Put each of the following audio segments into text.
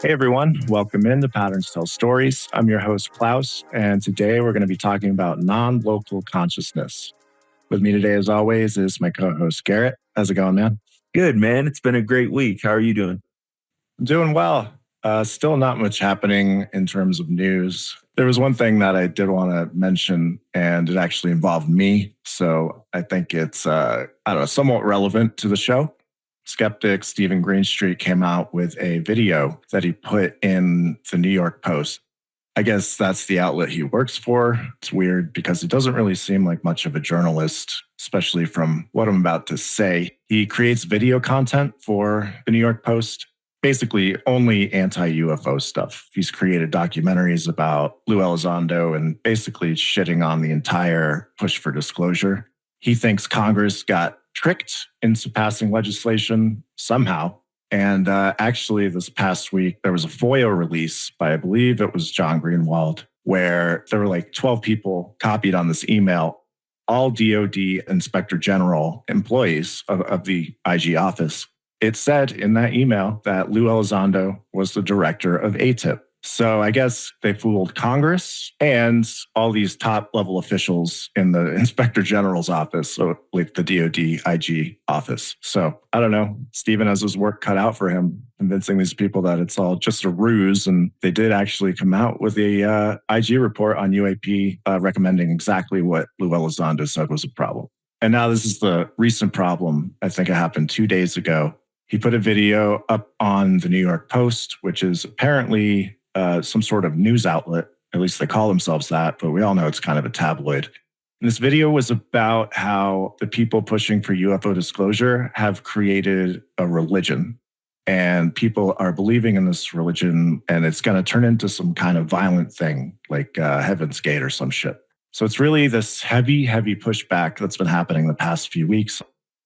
Hey everyone, welcome in to Patterns Tell Stories. I'm your host, Klaus, and today we're going to be talking about non-local consciousness. With me today, as always, is my co-host, Garrett. How's it going, man? Good, man. It's been a great week. How are you doing? I'm doing well. Still not much happening in terms of news. There was one thing that I did want to mention, and it actually involved me. So I think it's, somewhat relevant to the show. Skeptic Stephen Greenstreet came out with a video that he put in the New York Post. I guess that's the outlet he works for. It's weird because it doesn't really seem like much of a journalist, especially from what I'm about to say. He creates video content for the New York Post, basically only anti-UFO stuff. He's created documentaries about Lou Elizondo and basically shitting on the entire push for disclosure. He thinks Congress got tricked into passing legislation somehow. And actually, this past week, there was a FOIA release by, I believe it was John Greenwald, where there were like 12 people copied on this email, all DOD Inspector General employees of the IG office. It said in that email that Lou Elizondo was the director of ATIP. So I guess they fooled Congress and all these top level officials in the Inspector General's office, so like the DOD IG office. So I don't know. Stephen has his work cut out for him, convincing these people that it's all just a ruse. And they did actually come out with a IG report on UAP recommending exactly what Lou Elizondo said was a problem. And now this is the recent problem. I think it happened 2 days ago. He put a video up on the New York Post, which is apparently some sort of news outlet. At least they call themselves that, but we all know it's kind of a tabloid. And this video was about how the people pushing for UFO disclosure have created a religion. And people are believing in this religion, and it's going to turn into some kind of violent thing like Heaven's Gate or some shit. So it's really this heavy pushback that's been happening the past few weeks,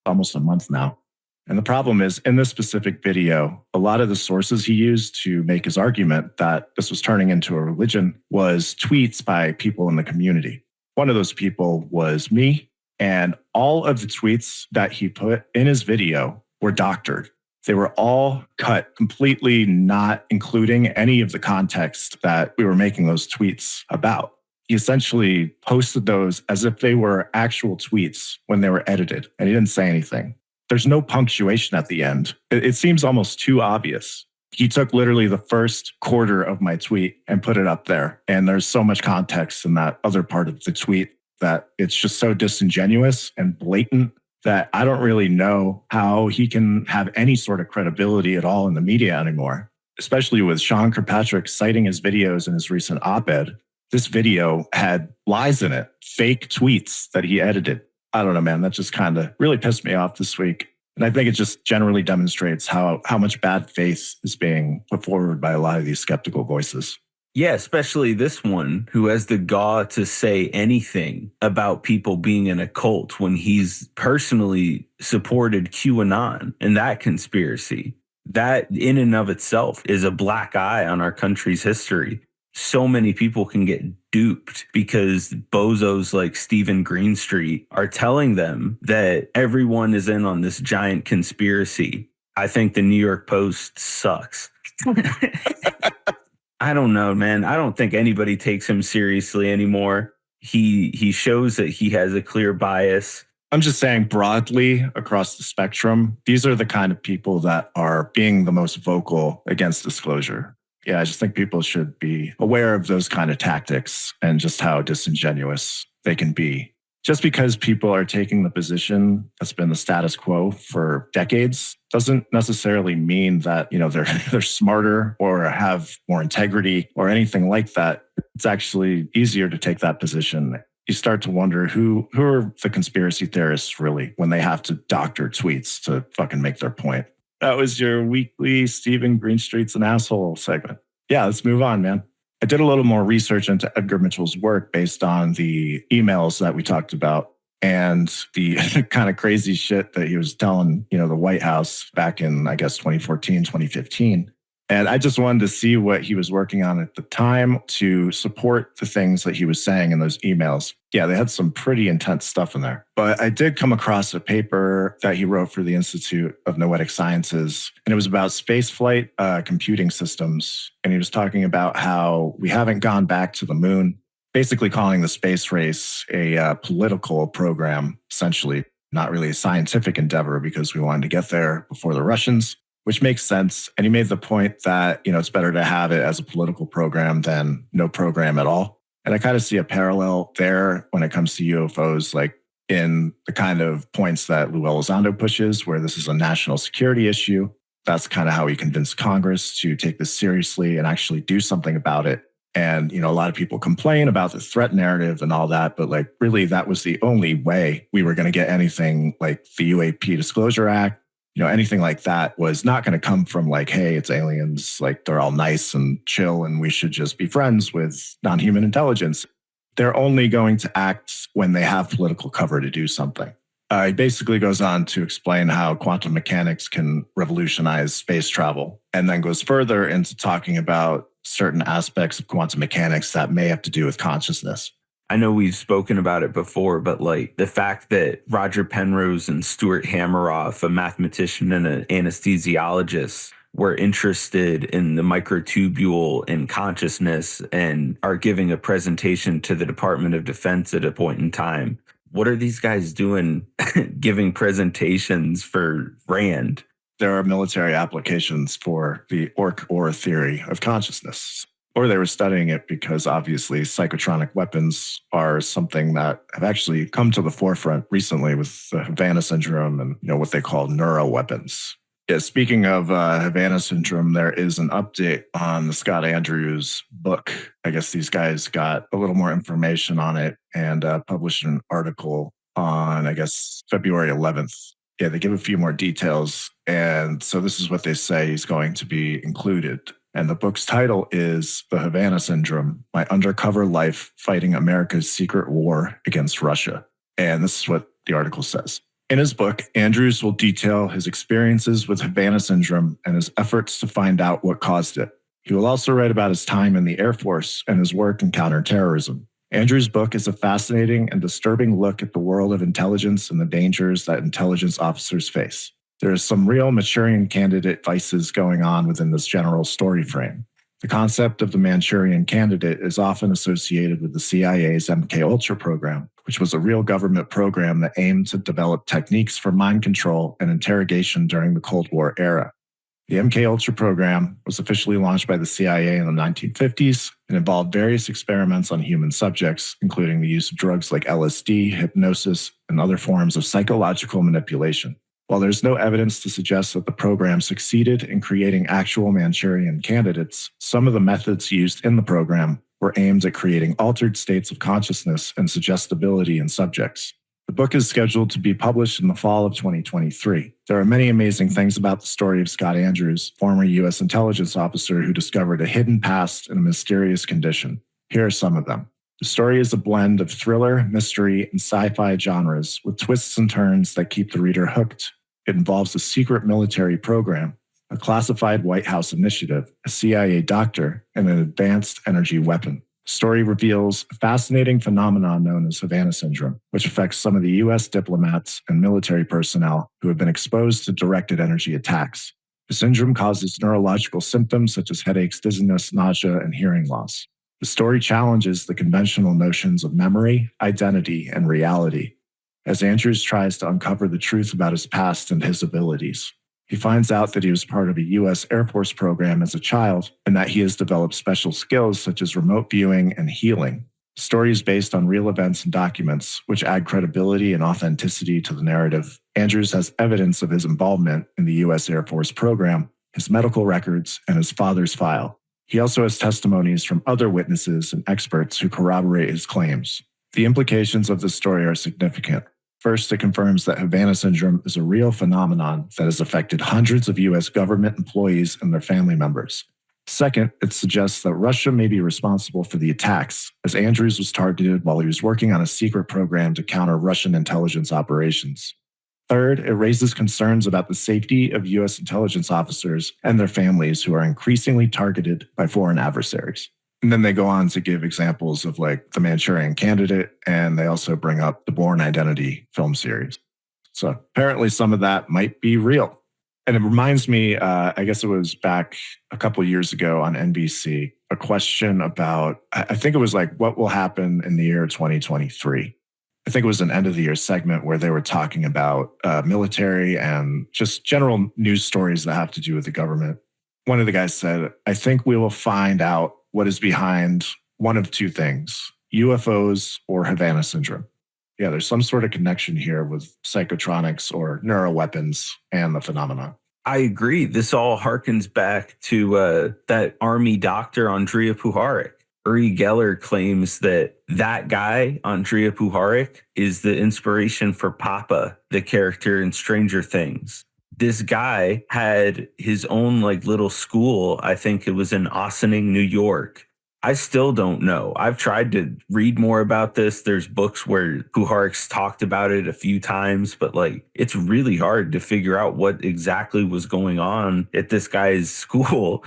almost a month now. And the problem is, in this specific video, a lot of the sources he used to make his argument that this was turning into a religion was tweets by people in the community. One of those people was me, and all of the tweets that he put in his video were doctored. They were all cut, completely not including any of the context that we were making those tweets about. He essentially posted those as if they were actual tweets when they were edited, and he didn't say anything. There's no punctuation at the end. It seems almost too obvious. He took literally the first quarter of my tweet and put it up there. And there's so much context in that other part of the tweet that it's just so disingenuous and blatant that I don't really know how he can have any sort of credibility at all in the media anymore, especially with Sean Kirkpatrick citing his videos in his recent op-ed. This video had lies in it, fake tweets that he edited. I don't know, man. That just kind of really pissed me off this week. And I think it just generally demonstrates how much bad faith is being put forward by a lot of these skeptical voices. Yeah, especially this one who has the gall to say anything about people being in a cult when he's personally supported QAnon and that conspiracy. That in and of itself is a black eye on our country's history. So many people can get duped because bozos like Stephen Greenstreet are telling them that everyone is in on this giant conspiracy. I think the New York Post sucks. I don't know, man. I don't think anybody takes him seriously anymore. He shows that he has a clear bias. I'm just saying broadly across the spectrum, these are the kind of people that are being the most vocal against disclosure. Yeah, I just think people should be aware of those kind of tactics and just how disingenuous they can be. Just because people are taking the position that's been the status quo for decades doesn't necessarily mean that, they're smarter or have more integrity or anything like that. It's actually easier to take that position. You start to wonder who are the conspiracy theorists really when they have to doctor tweets to fucking make their point. That was your weekly Stephen Greenstreet's an asshole segment. Yeah, let's move on, man. I did a little more research into Edgar Mitchell's work based on the emails that we talked about and the kind of crazy shit that he was telling, the White House back in, I guess, 2014, 2015. And I just wanted to see what he was working on at the time to support the things that he was saying in those emails. Yeah, they had some pretty intense stuff in there. But I did come across a paper that he wrote for the Institute of Noetic Sciences, and it was about spaceflight computing systems. And he was talking about how we haven't gone back to the moon, basically calling the space race a political program, essentially, not really a scientific endeavor because we wanted to get there before the Russians, which makes sense. And he made the point that, it's better to have it as a political program than no program at all. And I kind of see a parallel there when it comes to UFOs, like in the kind of points that Lou Elizondo pushes, where this is a national security issue. That's kind of how he convinced Congress to take this seriously and actually do something about it. And, a lot of people complain about the threat narrative and all that, but like really that was the only way we were going to get anything like the UAP Disclosure Act. Anything like that was not going to come from like, hey, it's aliens, like they're all nice and chill and we should just be friends with non-human intelligence. They're only going to act when they have political cover to do something. He basically goes on to explain how quantum mechanics can revolutionize space travel, and then goes further into talking about certain aspects of quantum mechanics that may have to do with consciousness. I know we've spoken about it before, but like the fact that Roger Penrose and Stuart Hameroff, a mathematician and an anesthesiologist, were interested in the microtubule and consciousness and are giving a presentation to the Department of Defense at a point in time. What are these guys doing giving presentations for RAND? There are military applications for the ORC-OR theory of consciousness. Or they were studying it because obviously psychotronic weapons are something that have actually come to the forefront recently with the Havana syndrome and what they call neuro weapons. Yeah, speaking of Havana syndrome, there is an update on the Scott Andrews book. I guess these guys got a little more information on it and published an article on, I guess, February 11th. Yeah, they give a few more details. And so this is what they say is going to be included. And the book's title is The Havana Syndrome, My Undercover Life Fighting America's Secret War Against Russia. And this is what the article says. In his book, Andrews will detail his experiences with Havana Syndrome and his efforts to find out what caused it. He will also write about his time in the Air Force and his work in counterterrorism. Andrews' book is a fascinating and disturbing look at the world of intelligence and the dangers that intelligence officers face. There is some real Manchurian candidate vices going on within this general story frame. The concept of the Manchurian candidate is often associated with the CIA's MKUltra program, which was a real government program that aimed to develop techniques for mind control and interrogation during the Cold War era. The MKUltra program was officially launched by the CIA in the 1950s and involved various experiments on human subjects, including the use of drugs like LSD, hypnosis, and other forms of psychological manipulation. While there's no evidence to suggest that the program succeeded in creating actual Manchurian candidates, some of the methods used in the program were aimed at creating altered states of consciousness and suggestibility in subjects. The book is scheduled to be published in the fall of 2023. There are many amazing things about the story of Scott Andrews, former U.S. intelligence officer who discovered a hidden past in a mysterious condition. Here are some of them. The story is a blend of thriller, mystery, and sci-fi genres with twists and turns that keep the reader hooked. It involves a secret military program, a classified White House initiative, a CIA doctor, and an advanced energy weapon. The story reveals a fascinating phenomenon known as Havana syndrome, which affects some of the U.S. diplomats and military personnel who have been exposed to directed energy attacks. The syndrome causes neurological symptoms such as headaches, dizziness, nausea, and hearing loss. The story challenges the conventional notions of memory, identity, and reality, as Andrews tries to uncover the truth about his past and his abilities. He finds out that he was part of a U.S. Air Force program as a child and that he has developed special skills such as remote viewing and healing. The story is based on real events and documents, which add credibility and authenticity to the narrative. Andrews has evidence of his involvement in the U.S. Air Force program, his medical records, and his father's file. He also has testimonies from other witnesses and experts who corroborate his claims. The implications of this story are significant. First, it confirms that Havana syndrome is a real phenomenon that has affected hundreds of U.S. government employees and their family members. Second, it suggests that Russia may be responsible for the attacks, as Andrews was targeted while he was working on a secret program to counter Russian intelligence operations. Third, it raises concerns about the safety of U.S. intelligence officers and their families who are increasingly targeted by foreign adversaries. And then they go on to give examples of like the Manchurian Candidate, and they also bring up the Bourne Identity film series. So apparently some of that might be real. And it reminds me, I guess it was back a couple of years ago on NBC, a question about, I think it was like, what will happen in the year 2023? I think it was an end of the year segment where they were talking about military and just general news stories that have to do with the government. One of the guys said, I think we will find out what is behind one of two things, UFOs or Havana syndrome. Yeah, there's some sort of connection here with psychotronics or neuroweapons and the phenomena. I agree. This all harkens back to that army doctor, Andrea Puharich. Uri Geller claims that that guy, Andrea Puharich, is the inspiration for Papa, the character in Stranger Things. This guy had his own like little school. I think it was in Ossining, New York. I still don't know. I've tried to read more about this. There's books where Puharich's talked about it a few times, but like it's really hard to figure out what exactly was going on at this guy's school.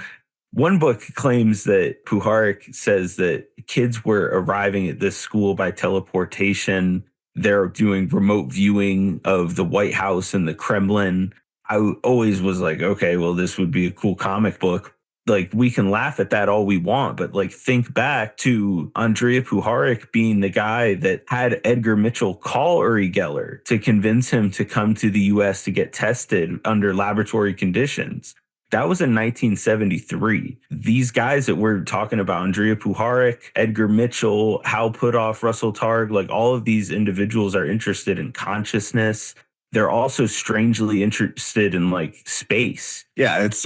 One book claims that Puharich says that kids were arriving at this school by teleportation. They're doing remote viewing of the White House and the Kremlin. I always was like, okay, well, this would be a cool comic book. Like, we can laugh at that all we want, but like, think back to Andrea Puharich being the guy that had Edgar Mitchell call Uri Geller to convince him to come to the US to get tested under laboratory conditions. That was in 1973. These guys that we're talking about, Andrea Puharich, Edgar Mitchell, Hal Puthoff, Russell Targ, like all of these individuals are interested in consciousness. They're also strangely interested in like space. Yeah, it's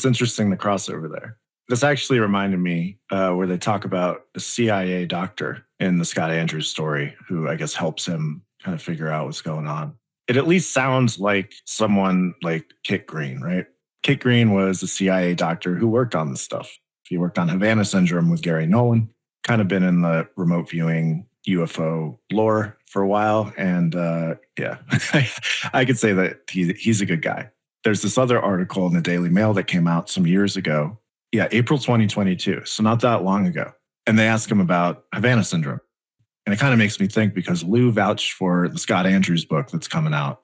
interesting the crossover there. This actually reminded me where they talk about a CIA doctor in the Scott Andrews story who I guess helps him kind of figure out what's going on. It at least sounds like someone like Kit Green, right? Kit Green was a CIA doctor who worked on this stuff. He worked on Havana syndrome with Gary Nolan, kind of been in the remote viewing UFO lore for a while. And yeah, I could say that he's a good guy. There's this other article in the Daily Mail that came out some years ago. Yeah, April 2022. So not that long ago. And they asked him about Havana syndrome. And it kind of makes me think because Lou vouched for the Scott Andrews book that's coming out.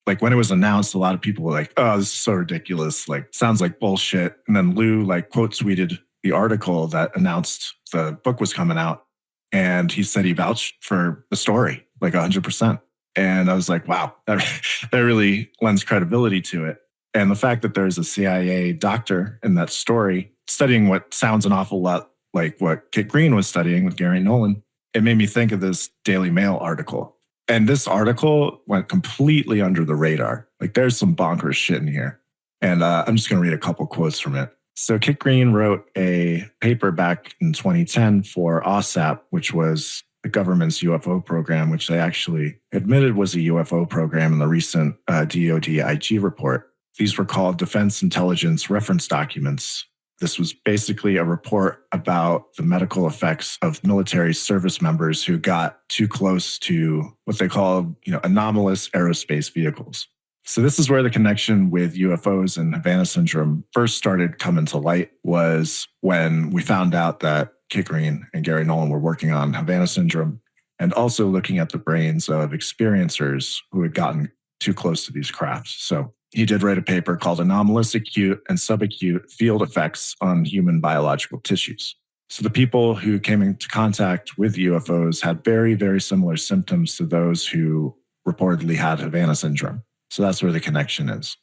Like when it was announced, a lot of people were like, oh, this is so ridiculous. Like, sounds like bullshit. And then Lou like quote tweeted the article that announced the book was coming out. And he said he vouched for the story, like 100%. And I was like, wow, that really lends credibility to it. And the fact that there's a CIA doctor in that story studying what sounds an awful lot like what Kit Green was studying with Gary Nolan, it made me think of this Daily Mail article. And this article went completely under the radar. Like there's some bonkers shit in here. And I'm just going to read a couple quotes from it. So Kit Green wrote a paper back in 2010 for OSAP, which was the government's UFO program, which they actually admitted was a UFO program in the recent DoD IG report. These were called Defense Intelligence Reference Documents. This was basically a report about the medical effects of military service members who got too close to what they call, anomalous aerospace vehicles. So this is where the connection with UFOs and Havana syndrome first started coming to light, was when we found out that Kit Green and Gary Nolan were working on Havana syndrome and also looking at the brains of experiencers who had gotten too close to these crafts. So he did write a paper called Anomalous Acute and Subacute Field Effects on Human Biological Tissues. So the people who came into contact with UFOs had very, very similar symptoms to those who reportedly had Havana syndrome. So that's where the connection is.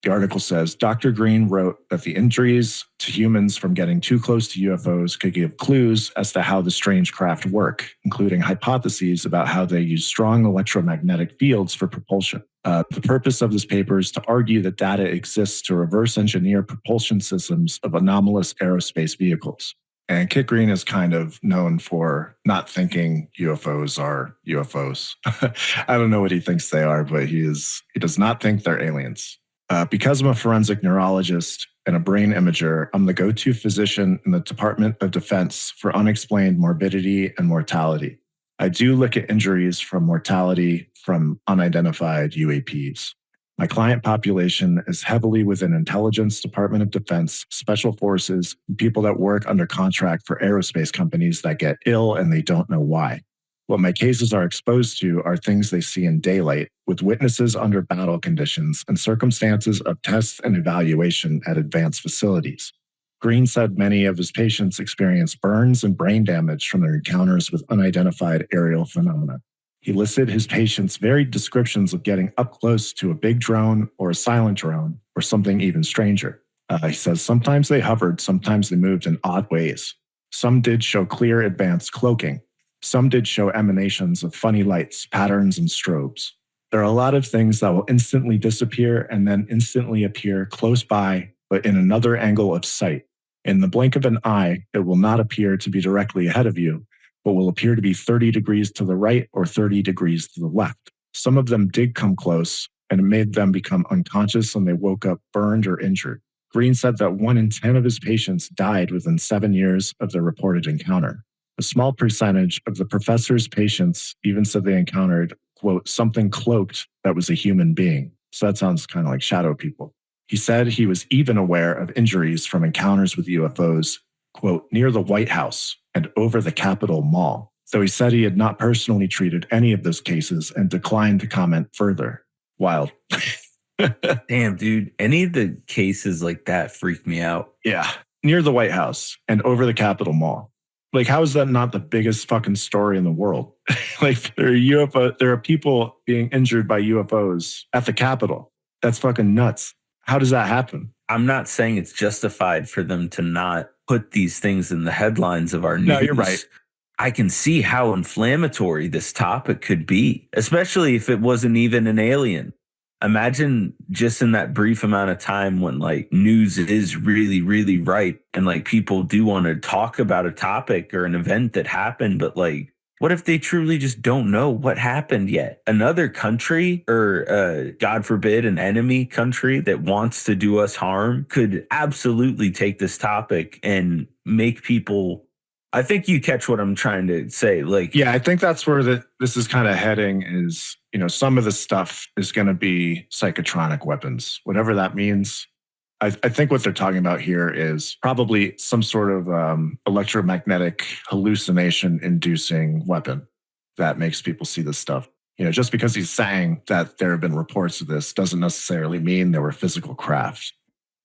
The article says, Dr. Green wrote that the injuries to humans from getting too close to UFOs could give clues as to how the strange craft work, including hypotheses about how they use strong electromagnetic fields for propulsion. The purpose of this paper is to argue that data exists to reverse engineer propulsion systems of anomalous aerospace vehicles. And Kit Green is kind of known for not thinking UFOs are UFOs. I don't know what he thinks they are, but he does not think they're aliens. Because I'm a forensic neurologist and a brain imager, I'm the go-to physician in the Department of Defense for unexplained morbidity and mortality. I do look at injuries from mortality from unidentified UAPs. My client population is heavily within intelligence, Department of Defense, special forces, and people that work under contract for aerospace companies that get ill and they don't know why. What my cases are exposed to are things they see in daylight, with witnesses under battle conditions and circumstances of tests and evaluation at advanced facilities. Green said many of his patients experience burns and brain damage from their encounters with unidentified aerial phenomena. He listed his patients' varied descriptions of getting up close to a big drone or a silent drone or something even stranger. He says sometimes they hovered, sometimes they moved in odd ways. Some did show clear advanced cloaking. Some did show emanations of funny lights, patterns, and strobes. There are a lot of things that will instantly disappear and then instantly appear close by, but in another angle of sight. In the blink of an eye, it will not appear to be directly ahead of you, but will appear to be 30 degrees to the right or 30 degrees to the left. Some of them did come close, and it made them become unconscious when they woke up burned or injured. Green said that 1 in 10 of his patients died within 7 years of their reported encounter. A small percentage of the professor's patients even said they encountered, quote, something cloaked that was a human being. So that sounds kind of like shadow people. He said he was even aware of injuries from encounters with UFOs, quote, near the White House and over the Capitol Mall. So he said he had not personally treated any of those cases and declined to comment further. Wild. Damn, dude. Any of the cases like that freak me out. Yeah. Near the White House and over the Capitol Mall. Like, how is that not the biggest fucking story in the world? Like, there are people being injured by UFOs at the Capitol. That's fucking nuts. How does that happen? I'm not saying it's justified for them to not put these things in the headlines of our news. No, you're right. I can see how inflammatory this topic could be, especially if it wasn't even an alien. Imagine just in that brief amount of time when like news is really, really ripe and like people do want to talk about a topic or an event that happened, but like, what if they truly just don't know what happened yet? Another country or, God forbid, an enemy country that wants to do us harm could absolutely take this topic and make people. I think you catch what I'm trying to say. Like, yeah, I think that's where this is kind of heading is, some of the stuff is going to be psychotronic weapons, whatever that means. I think what they're talking about here is probably some sort of electromagnetic hallucination inducing weapon that makes people see this stuff. Just because he's saying that there have been reports of this doesn't necessarily mean there were physical craft.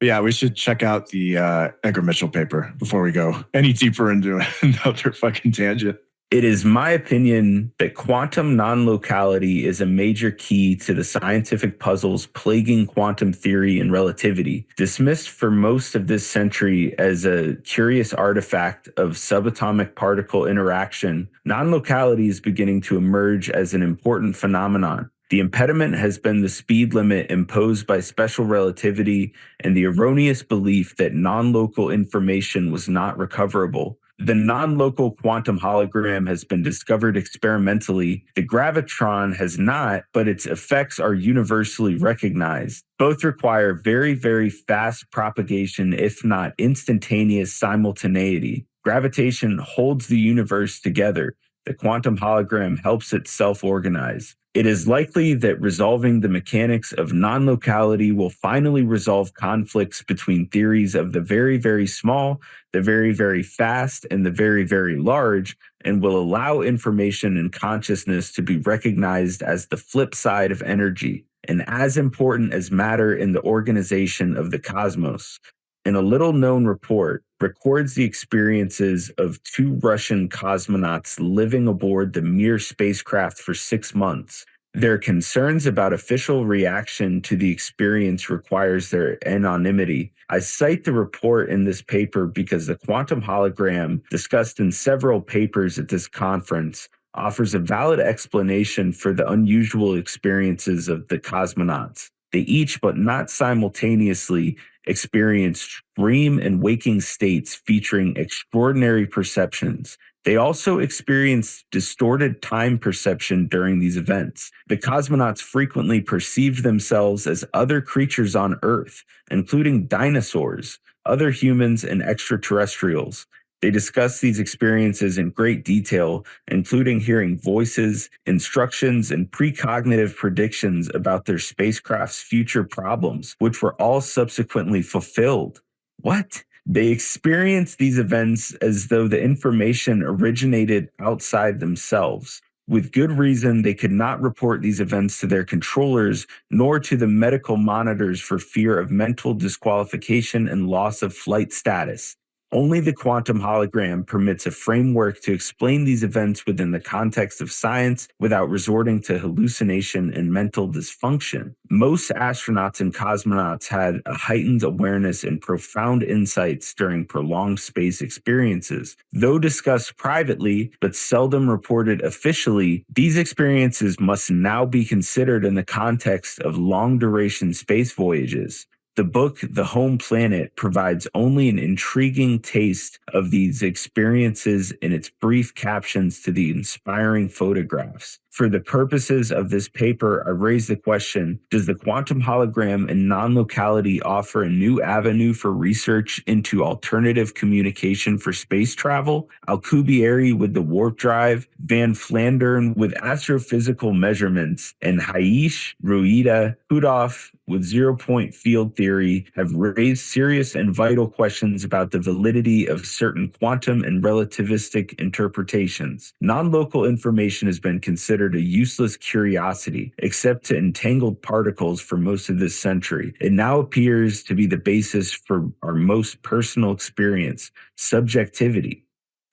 But yeah, we should check out the Edgar Mitchell paper before we go any deeper into another fucking tangent. It is my opinion that quantum non-locality is a major key to the scientific puzzles plaguing quantum theory and relativity. Dismissed for most of this century as a curious artifact of subatomic particle interaction, non-locality is beginning to emerge as an important phenomenon. The impediment has been the speed limit imposed by special relativity and the erroneous belief that non-local information was not recoverable. The non-local quantum hologram has been discovered experimentally. The gravitron has not, but its effects are universally recognized. Both require very, very fast propagation, if not instantaneous simultaneity. Gravitation holds the universe together. The quantum hologram helps it self-organize. It is likely that resolving the mechanics of non-locality will finally resolve conflicts between theories of the very, very small, the very, very fast, and the very, very large, and will allow information and consciousness to be recognized as the flip side of energy, and as important as matter in the organization of the cosmos. In a little-known report, records the experiences of 2 Russian cosmonauts living aboard the Mir spacecraft for 6 months. Their concerns about official reaction to the experience requires their anonymity. I cite the report in this paper because the quantum hologram, discussed in several papers at this conference, offers a valid explanation for the unusual experiences of the cosmonauts. They each, but not simultaneously, experienced dream and waking states featuring extraordinary perceptions. They also experienced distorted time perception during these events. The cosmonauts frequently perceived themselves as other creatures on Earth, including dinosaurs, other humans, and extraterrestrials. They discuss these experiences in great detail, including hearing voices, instructions, and precognitive predictions about their spacecraft's future problems, which were all subsequently fulfilled. What? They experience these events as though the information originated outside themselves. With good reason, they could not report these events to their controllers nor to the medical monitors for fear of mental disqualification and loss of flight status. Only the quantum hologram permits a framework to explain these events within the context of science without resorting to hallucination and mental dysfunction. Most astronauts and cosmonauts had a heightened awareness and profound insights during prolonged space experiences. Though discussed privately but seldom reported officially, these experiences must now be considered in the context of long-duration space voyages. The book, The Home Planet, provides only an intriguing taste of these experiences in its brief captions to the inspiring photographs. For the purposes of this paper, I raise the question, does the quantum hologram and non-locality offer a new avenue for research into alternative communication for space travel? Alcubierre with the warp drive, Van Flandern with astrophysical measurements, and Haish, Ruida, Puthoff with zero-point field theory have raised serious and vital questions about the validity of certain quantum and relativistic interpretations. Non-local information has been considered a useless curiosity, except to entangled particles for most of this century. It now appears to be the basis for our most personal experience, subjectivity.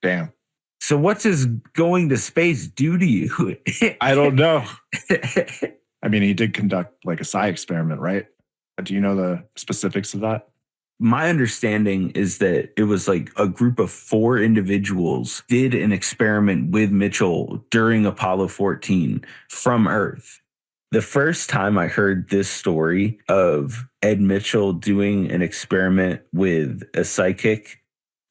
Damn. So what does going to space do to you? I don't know. I mean, he did conduct like a psi experiment, right? Do you know the specifics of that? My understanding is that it was like a group of 4 individuals did an experiment with Mitchell during Apollo 14 from Earth. The first time I heard this story of Ed Mitchell doing an experiment with a psychic,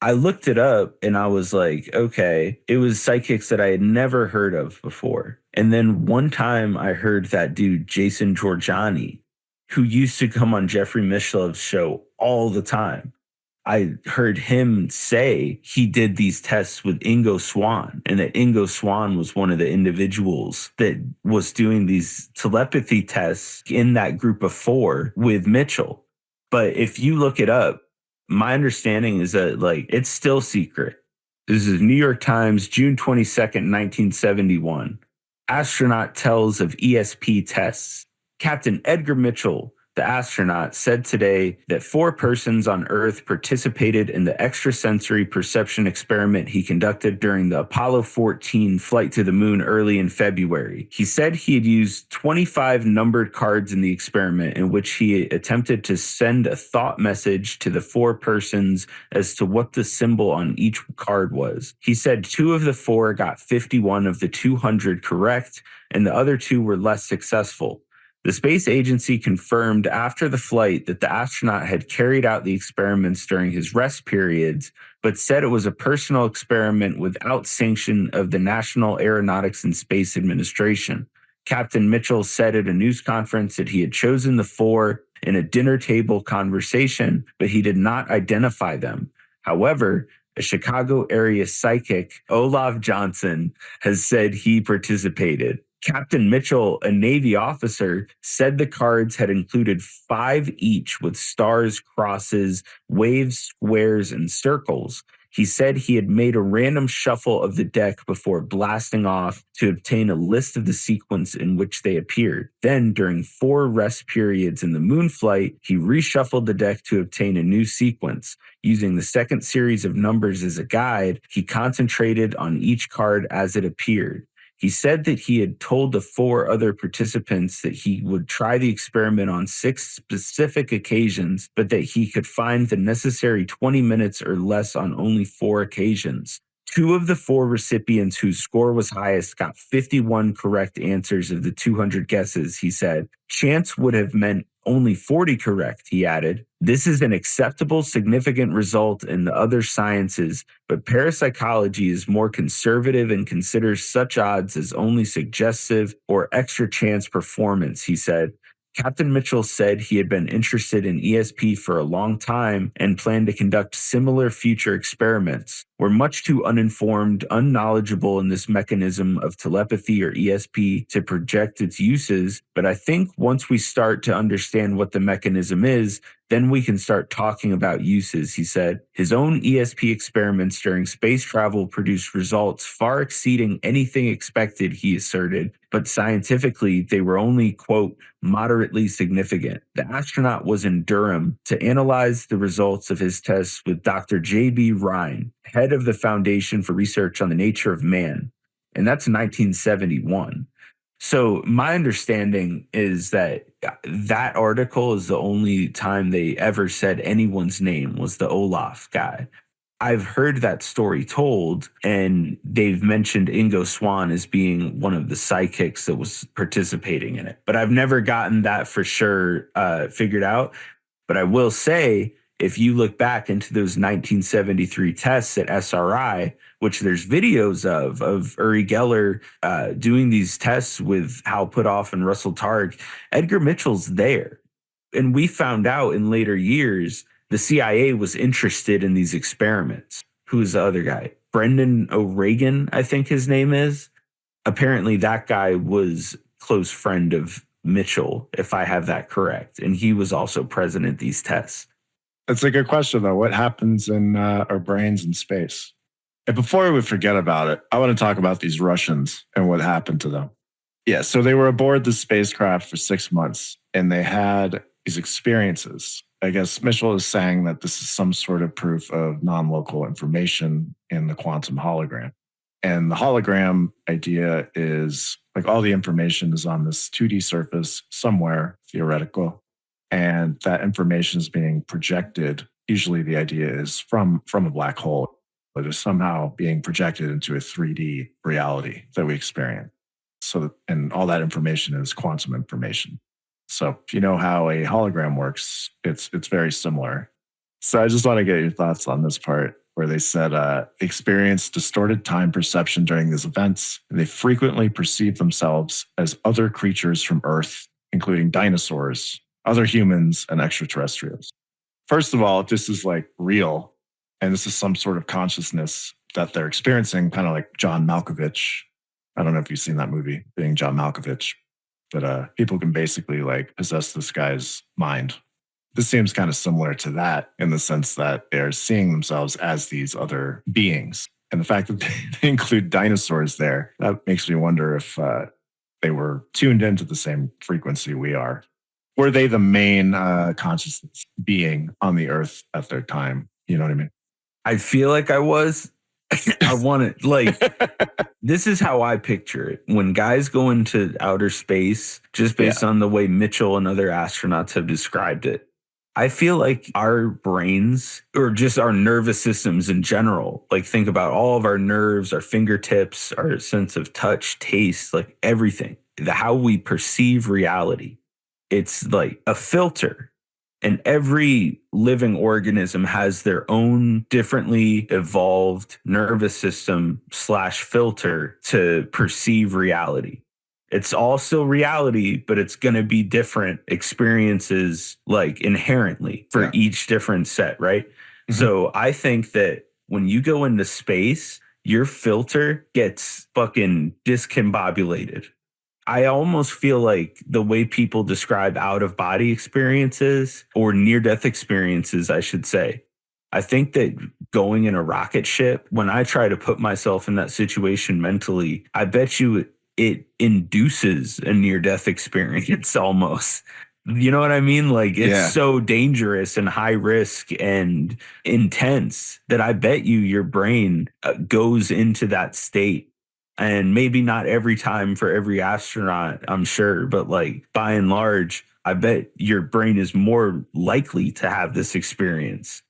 I looked it up and I was like, okay, it was psychics that I had never heard of before. And then one time I heard that dude, Jason Georgiani, who used to come on Jeffrey Mishlov's show all the time. I heard him say he did these tests with Ingo Swann, and that Ingo Swann was one of the individuals that was doing these telepathy tests in that group of 4 with Mitchell. But if you look it up, my understanding is that like it's still secret. This is New York Times, June 22nd, 1971. Astronaut tells of ESP tests. Captain Edgar Mitchell, the astronaut, said today that 4 persons on Earth participated in the extrasensory perception experiment he conducted during the Apollo 14 flight to the moon early in February. He said he had used 25 numbered cards in the experiment in which he attempted to send a thought message to the 4 persons as to what the symbol on each card was. He said 2 of the 4 got 51 of the 200 correct, and the other 2 were less successful. The space agency confirmed after the flight that the astronaut had carried out the experiments during his rest periods, but said it was a personal experiment without sanction of the National Aeronautics and Space Administration. Captain Mitchell said at a news conference that he had chosen the 4 in a dinner table conversation, but he did not identify them. However, a Chicago area psychic, Olaf Johnson, has said he participated. Captain Mitchell, a Navy officer, said the cards had included 5 each with stars, crosses, waves, squares, and circles. He said he had made a random shuffle of the deck before blasting off to obtain a list of the sequence in which they appeared. Then, during 4 rest periods in the moon flight, he reshuffled the deck to obtain a new sequence. Using the second series of numbers as a guide, he concentrated on each card as it appeared. He said that he had told the 4 other participants that he would try the experiment on 6 specific occasions, but that he could find the necessary 20 minutes or less on only 4 occasions. 2 of the 4 recipients whose score was highest got 51 correct answers of the 200 guesses, he said. Chance would have meant only 40 correct, he added. This is an acceptable, significant result in the other sciences, but parapsychology is more conservative and considers such odds as only suggestive or extra chance performance, he said. Captain Mitchell said he had been interested in ESP for a long time and planned to conduct similar future experiments. We're much too uninformed, unknowledgeable in this mechanism of telepathy or ESP to project its uses. But I think once we start to understand what the mechanism is, then we can start talking about uses, he said. His own ESP experiments during space travel produced results far exceeding anything expected, he asserted, but scientifically, they were only, quote, moderately significant. The astronaut was in Durham to analyze the results of his tests with Dr. J.B. Rhine, head of the Foundation for Research on the Nature of Man. And that's 1971. So my understanding is that that article is the only time they ever said anyone's name was the Olaf guy. I've heard that story told, and they've mentioned Ingo Swann as being one of the psychics that was participating in it. But I've never gotten that for sure figured out. But I will say, if you look back into those 1973 tests at SRI, which there's videos of Uri Geller doing these tests with Hal Puthoff and Russell Targ, Edgar Mitchell's there. And we found out in later years, the CIA was interested in these experiments. Who's the other guy? Brendan O'Regan, I think his name is. Apparently that guy was close friend of Mitchell, if I have that correct. And he was also present at these tests. That's a good question, though. What happens in our brains in space? And before we forget about it, I want to talk about these Russians and what happened to them. Yeah, so they were aboard the spacecraft for 6 months, and they had these experiences. I guess Mitchell is saying that this is some sort of proof of non-local information in the quantum hologram. And the hologram idea is like all the information is on this 2D surface somewhere, theoretical, and that information is being projected. Usually the idea is from a black hole, but is somehow being projected into a 3D reality that we experience. So, and all that information is quantum information. So if you know how a hologram works, it's very similar. So I just want to get your thoughts on this part where they said experience distorted time perception during these events. And they frequently perceive themselves as other creatures from Earth, including dinosaurs, other humans, and extraterrestrials. First of all, this is like real. And this is some sort of consciousness that they're experiencing, kind of like John Malkovich. I don't know if you've seen that movie, being John Malkovich. But people can basically like possess this guy's mind. This seems kind of similar to that in the sense that they're seeing themselves as these other beings. And the fact that they include dinosaurs there, that makes me wonder if they were tuned into the same frequency we are. Were they the main consciousness being on the Earth at their time? You know what I mean? I feel like I was. I want it like this is how I picture it. When guys go into outer space, just based on the way Mitchell and other astronauts have described it, I feel like our brains or just our nervous systems in general, like think about all of our nerves, our fingertips, our sense of touch, taste, like everything, how we perceive reality. It's like a filter. And every living organism has their own differently evolved nervous system / filter to perceive reality. It's all still reality, but it's going to be different experiences like inherently for each different set, right? Mm-hmm. So I think that when you go into space, your filter gets fucking discombobulated. I almost feel like the way people describe out-of-body experiences or near-death experiences, I should say, I think that going in a rocket ship, when I try to put myself in that situation mentally, I bet you it induces a near-death experience almost. You know what I mean? Like it's so dangerous and high risk and intense that I bet you your brain goes into that state. And maybe not every time for every astronaut, I'm sure, but like by and large, I bet your brain is more likely to have this experience.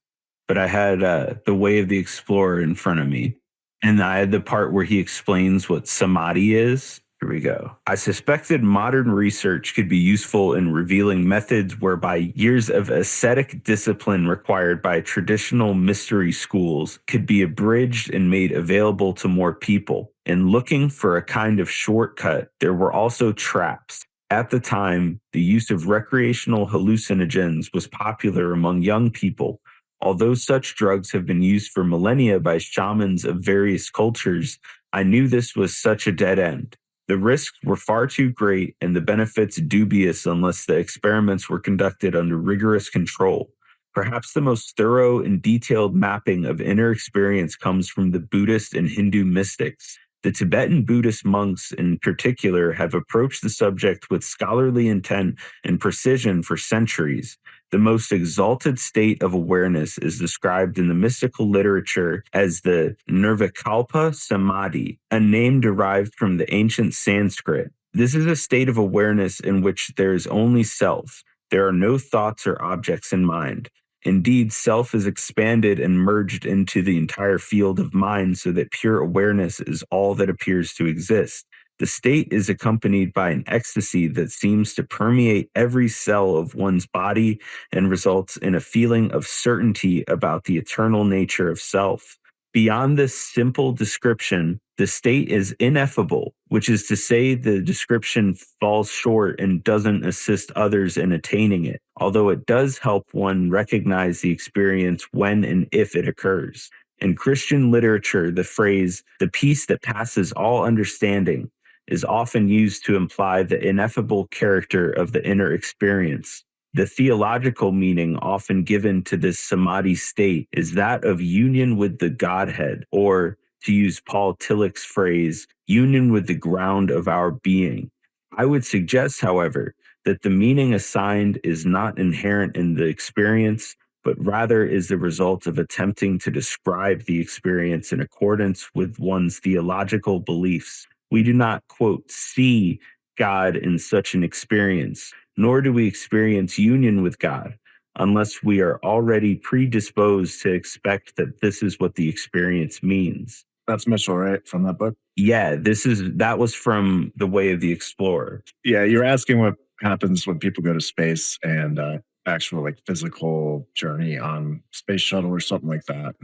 But I had The Way of the Explorer in front of me, and I had the part where he explains what samadhi is. Here we go. I suspected modern research could be useful in revealing methods whereby years of ascetic discipline required by traditional mystery schools could be abridged and made available to more people. In looking for a kind of shortcut, there were also traps. At the time, the use of recreational hallucinogens was popular among young people, Although such drugs have been used for millennia by shamans of various cultures, I knew this was such a dead end. The risks were far too great and the benefits dubious unless the experiments were conducted under rigorous control. Perhaps the most thorough and detailed mapping of inner experience comes from the Buddhist and Hindu mystics. The Tibetan Buddhist monks, in particular, have approached the subject with scholarly intent and precision for centuries. The most exalted state of awareness is described in the mystical literature as the Nirvikalpa Samadhi, a name derived from the ancient Sanskrit. This is a state of awareness in which there is only self. There are no thoughts or objects in mind. Indeed, self is expanded and merged into the entire field of mind so that pure awareness is all that appears to exist. The state is accompanied by an ecstasy that seems to permeate every cell of one's body and results in a feeling of certainty about the eternal nature of self. Beyond this simple description, the state is ineffable, which is to say the description falls short and doesn't assist others in attaining it, although it does help one recognize the experience when and if it occurs. In Christian literature, the phrase, the peace that passes all understanding, is often used to imply the ineffable character of the inner experience. The theological meaning often given to this samadhi state is that of union with the Godhead, or, to use Paul Tillich's phrase, union with the ground of our being. I would suggest, however, that the meaning assigned is not inherent in the experience, but rather is the result of attempting to describe the experience in accordance with one's theological beliefs. We do not, quote, see God in such an experience, nor do we experience union with God, unless we are already predisposed to expect that this is what the experience means. That's Mitchell, right? From that book? Yeah, that was from The Way of the Explorer. Yeah, you're asking what happens when people go to space and actual like physical journey on space shuttle or something like that.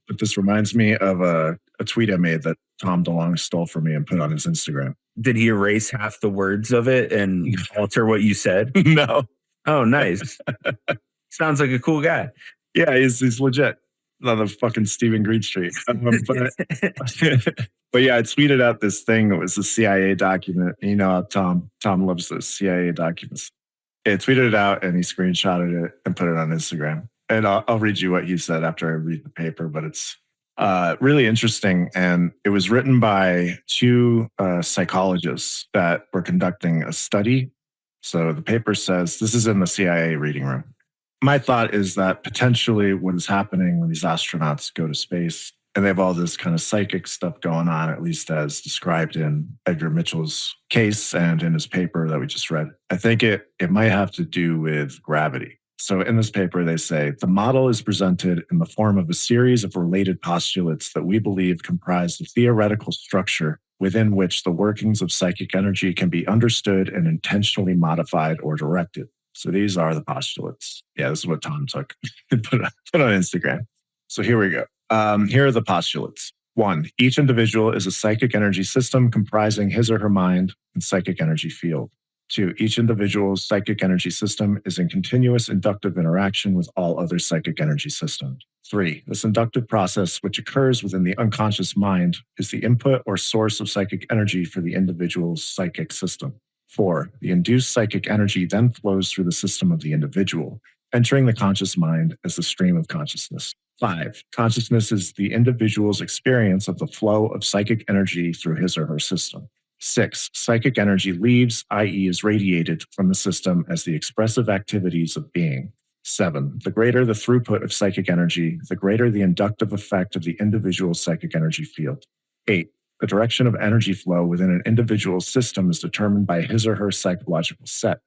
But this reminds me of a tweet I made that Tom DeLonge stole from me and put on his Instagram. Did he erase half the words of it and alter what you said? No. Oh, nice. Sounds like a cool guy. Yeah, he's legit. On the fucking Stephen Greenstreet. But yeah, I tweeted out this thing. It was a CIA document. You know how Tom loves those CIA documents. I tweeted it out and he screenshotted it and put it on Instagram. And I'll read you what he said after I read the paper, but it's really interesting. And it was written by two psychologists that were conducting a study. So the paper says, this is in the CIA reading room. My thought is that potentially what is happening when these astronauts go to space and they have all this kind of psychic stuff going on, at least as described in Edgar Mitchell's case and in his paper that we just read, I think it might have to do with gravity. So in this paper, they say, the model is presented in the form of a series of related postulates that we believe comprise the theoretical structure within which the workings of psychic energy can be understood and intentionally modified or directed. So these are the postulates. Yeah, this is what Tom took and put on Instagram. So here we go. Here are the postulates. 1, each individual is a psychic energy system comprising his or her mind and psychic energy field. 2, each individual's psychic energy system is in continuous inductive interaction with all other psychic energy systems. 3, this inductive process, which occurs within the unconscious mind, is the input or source of psychic energy for the individual's psychic system. 4, the induced psychic energy then flows through the system of the individual, entering the conscious mind as the stream of consciousness. 5, consciousness is the individual's experience of the flow of psychic energy through his or her system. 6, psychic energy leaves, i.e. is radiated from the system as the expressive activities of being. 7, the greater the throughput of psychic energy, the greater the inductive effect of the individual's psychic energy field. 8, the direction of energy flow within an individual's system is determined by his or her psychological set.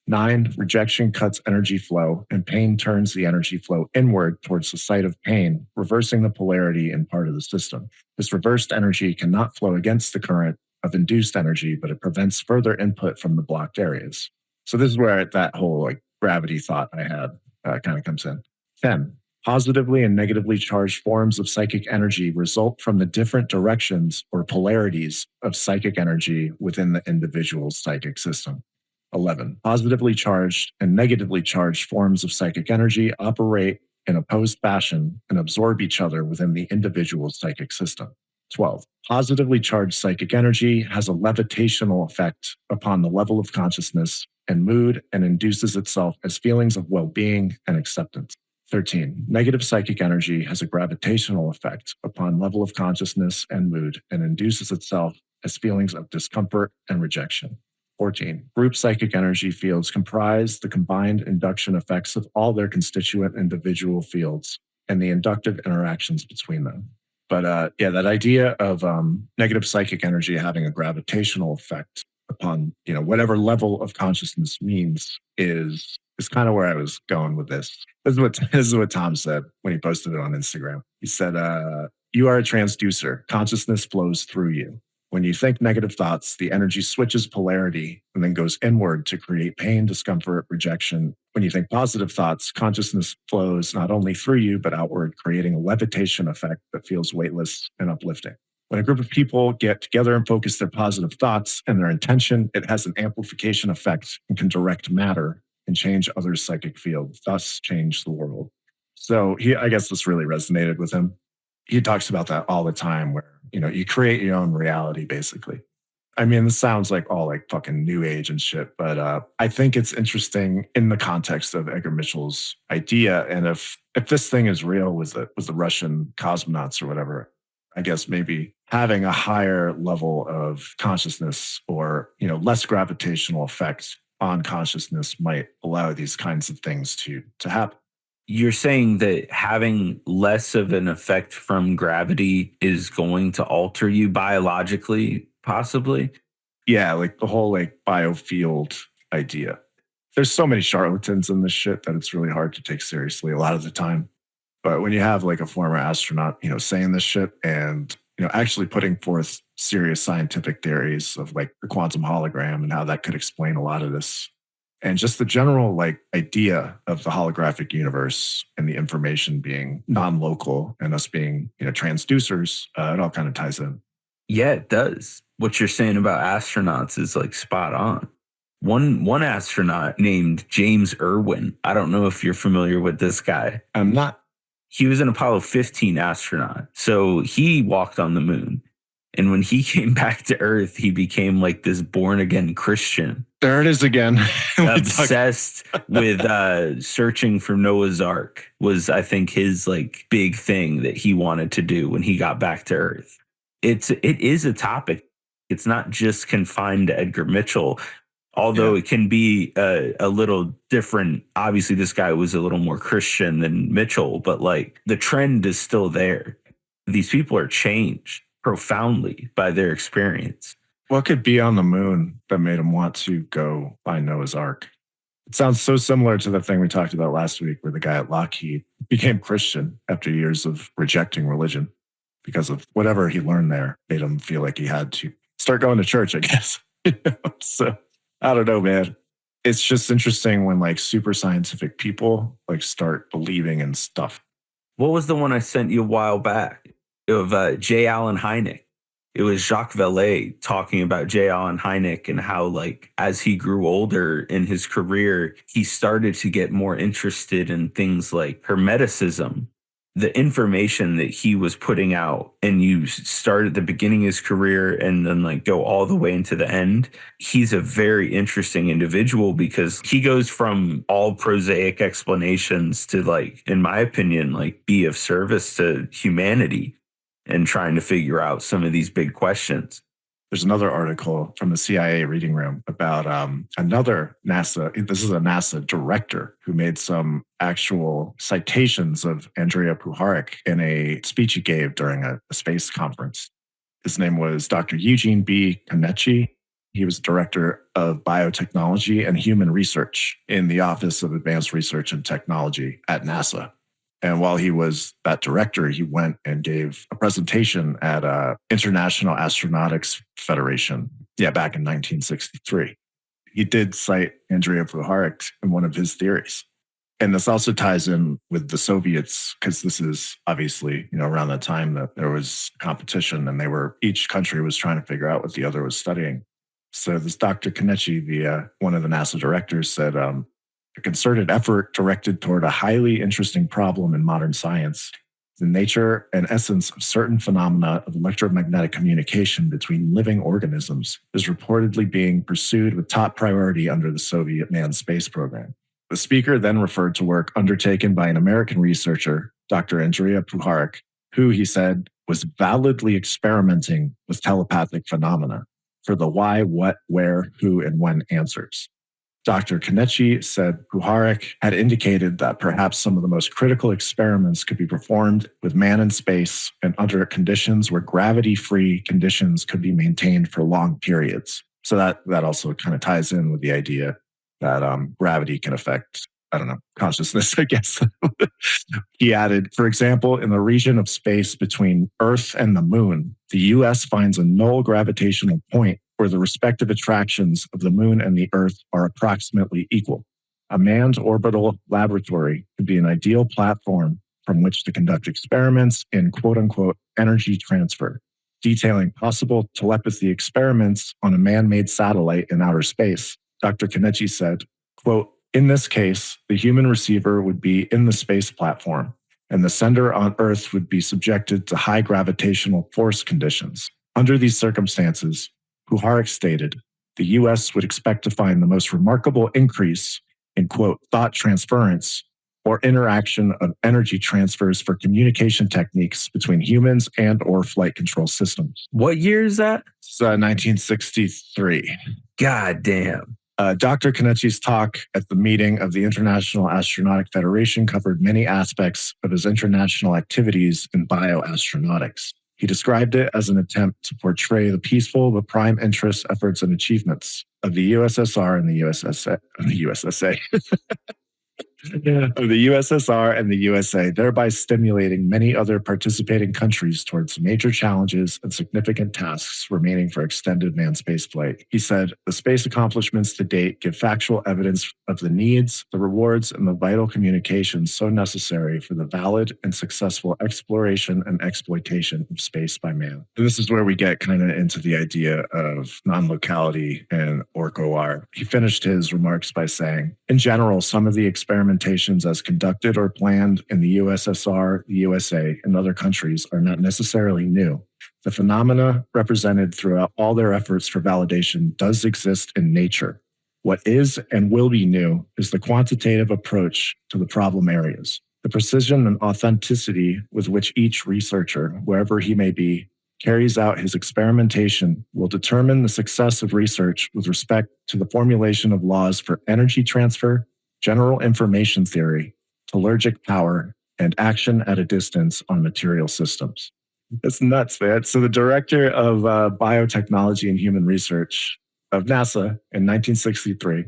9, rejection cuts energy flow, and pain turns the energy flow inward towards the site of pain, reversing the polarity in part of the system. This reversed energy cannot flow against the current of induced energy, but it prevents further input from the blocked areas. So this is where that whole gravity thought I had kind of comes in. 10, positively and negatively charged forms of psychic energy result from the different directions or polarities of psychic energy within the individual's psychic system. 11, positively charged and negatively charged forms of psychic energy operate in opposed fashion and absorb each other within the individual's psychic system. 12. Positively charged psychic energy has a levitational effect upon the level of consciousness and mood and induces itself as feelings of well-being and acceptance. 13. Negative psychic energy has a gravitational effect upon level of consciousness and mood and induces itself as feelings of discomfort and rejection. 14. Group psychic energy fields comprise the combined induction effects of all their constituent individual fields and the inductive interactions between them. But that idea of negative psychic energy having a gravitational effect upon whatever level of consciousness means is kind of where I was going with this. This is what Tom said when he posted it on Instagram. He said, "You are a transducer. Consciousness flows through you. When you think negative thoughts, the energy switches polarity and then goes inward to create pain, discomfort, rejection. When you think positive thoughts, consciousness flows not only through you, but outward, creating a levitation effect that feels weightless and uplifting. When a group of people get together and focus their positive thoughts and their intention, it has an amplification effect and can direct matter and change others' psychic field, thus change the world." So I guess this really resonated with him. He talks about that all the time where, you create your own reality, basically. I mean, this sounds like all like fucking new age and shit, but I think it's interesting in the context of Edgar Mitchell's idea. And if this thing is real, was the Russian cosmonauts or whatever, I guess maybe having a higher level of consciousness or, less gravitational effects on consciousness might allow these kinds of things to happen. You're saying that having less of an effect from gravity is going to alter you biologically, possibly? Yeah, like the whole like biofield idea. There's so many charlatans in this shit that it's really hard to take seriously a lot of the time. But when you have like a former astronaut, saying this shit and, actually putting forth serious scientific theories of like the quantum hologram and how that could explain a lot of this. And just the general like idea of the holographic universe and the information being non-local and us being, transducers, it all kind of ties in. Yeah, it does. What you're saying about astronauts is like spot on. One astronaut named James Irwin. I don't know if you're familiar with this guy. I'm not. He was an Apollo 15 astronaut. So he walked on the moon. And when he came back to Earth, he became like this born again Christian. There it is again. Obsessed with searching for Noah's Ark was, I think, his like big thing that he wanted to do when he got back to Earth. It is a topic. It's not just confined to Edgar Mitchell, although it can be a little different. Obviously, this guy was a little more Christian than Mitchell, but like the trend is still there. These people are changed profoundly by their experience. What could be on the moon that made him want to go find Noah's Ark? It sounds so similar to the thing we talked about last week where the guy at Lockheed became Christian after years of rejecting religion because of whatever he learned there made him feel like he had to start going to church, I guess. So I don't know, man. It's just interesting when like super scientific people like start believing in stuff. What was the one I sent you a while back of J. Allen Hynek? It was Jacques Vallée talking about J. Allen Hynek and how, like, as he grew older in his career, he started to get more interested in things like Hermeticism. The information that he was putting out, and you start at the beginning of his career and then like go all the way into the end. He's a very interesting individual because he goes from all prosaic explanations to, like, in my opinion, like be of service to humanity and trying to figure out some of these big questions. There's another article from the CIA reading room about another NASA, this is a NASA director who made some actual citations of Andrea Puharich in a speech he gave during a space conference. His name was Dr. Eugene B. Konecki. He was director of biotechnology and human research in the Office of Advanced Research and Technology at NASA. And while he was that director, he went and gave a presentation at International Astronautics Federation, back in 1963. He did cite Andrea Puharich in one of his theories. And this also ties in with the Soviets, because this is obviously, around that time that there was competition and each country was trying to figure out what the other was studying. So this Dr. Konecki, one of the NASA directors, said, a concerted effort directed toward a highly interesting problem in modern science. The nature and essence of certain phenomena of electromagnetic communication between living organisms is reportedly being pursued with top priority under the Soviet manned space program. The speaker then referred to work undertaken by an American researcher, Dr. Andrea Puharich, who, he said, was validly experimenting with telepathic phenomena for the why, what, where, who, and when answers. Dr. Kenichi said Puharich had indicated that perhaps some of the most critical experiments could be performed with man in space and under conditions where gravity-free conditions could be maintained for long periods. So that also kind of ties in with the idea that gravity can affect, consciousness, I guess. He added, for example, in the region of space between Earth and the Moon, the U.S. finds a null gravitational point where the respective attractions of the Moon and the Earth are approximately equal. A manned orbital laboratory could be an ideal platform from which to conduct experiments in quote-unquote energy transfer, detailing possible telepathy experiments on a man-made satellite in outer space. Dr. Kenichi said, quote, in this case, the human receiver would be in the space platform, and the sender on Earth would be subjected to high gravitational force conditions. Under these circumstances, Puharich stated, the U.S. would expect to find the most remarkable increase in, quote, thought transference or interaction of energy transfers for communication techniques between humans and or flight control systems. What year is that? It's 1963. God damn. Dr. Kenichi's talk at the meeting of the International Astronautic Federation covered many aspects of his international activities in bioastronautics. He described it as an attempt to portray the peaceful but prime interest efforts and achievements of the USSR and the USSA. Of the USSR and the USA, thereby stimulating many other participating countries towards major challenges and significant tasks remaining for extended manned spaceflight. He said, the space accomplishments to date give factual evidence of the needs, the rewards, and the vital communications so necessary for the valid and successful exploration and exploitation of space by man. And this is where we get kind of into the idea of non-locality and Orko-R. He finished his remarks by saying, in general, some of the experimentations as conducted or planned in the USSR, the USA, and other countries are not necessarily new. The phenomena represented throughout all their efforts for validation does exist in nature. What is and will be new is the quantitative approach to the problem areas. The precision and authenticity with which each researcher, wherever he may be, carries out his experimentation will determine the success of research with respect to the formulation of laws for energy transfer, general information theory, telluric power, and action at a distance on material systems. That's nuts, man. So the director of biotechnology and human research of NASA in 1963